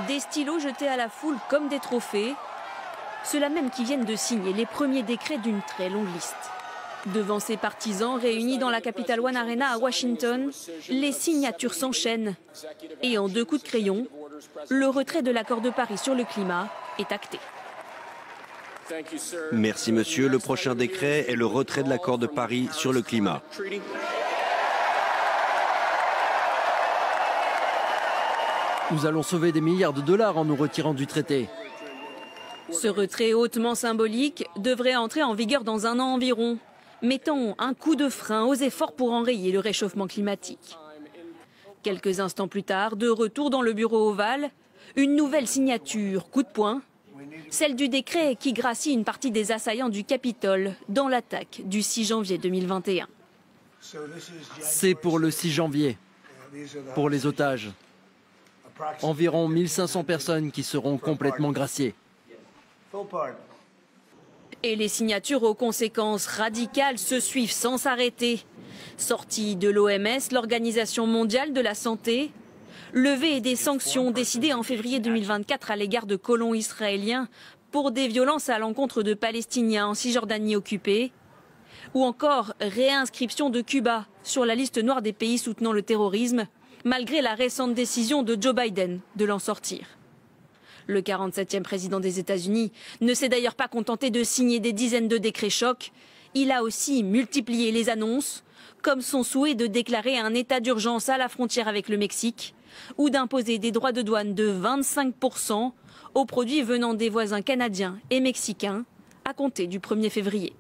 Des stylos jetés à la foule comme des trophées. Ceux-là même qui viennent de signer les premiers décrets d'une très longue liste. Devant ses partisans réunis dans la Capital One Arena à Washington, les signatures s'enchaînent. Et en 2 coups de crayon, le retrait de l'accord de Paris sur le climat est acté. Merci monsieur. Le prochain décret est le retrait de l'accord de Paris sur le climat. Nous allons sauver des milliards de dollars en nous retirant du traité. Ce retrait hautement symbolique devrait entrer en vigueur dans 1 an environ, mettant un coup de frein aux efforts pour enrayer le réchauffement climatique. Quelques instants plus tard, de retour dans le bureau ovale, une nouvelle signature, coup de poing, celle du décret qui gracie une partie des assaillants du Capitole dans l'attaque du 6 janvier 2021. C'est pour le 6 janvier, pour les otages. Environ 1500 personnes qui seront complètement graciées. Et les signatures aux conséquences radicales se suivent sans s'arrêter. Sortie de l'OMS, l'Organisation mondiale de la santé, levée des sanctions décidées en février 2024 à l'égard de colons israéliens pour des violences à l'encontre de Palestiniens en Cisjordanie occupée, ou encore réinscription de Cuba sur la liste noire des pays soutenant le terrorisme, malgré la récente décision de Joe Biden de l'en sortir. Le 47e président des États-Unis ne s'est d'ailleurs pas contenté de signer des dizaines de décrets chocs. Il a aussi multiplié les annonces, comme son souhait de déclarer un état d'urgence à la frontière avec le Mexique ou d'imposer des droits de douane de 25% aux produits venant des voisins canadiens et mexicains à compter du 1er février.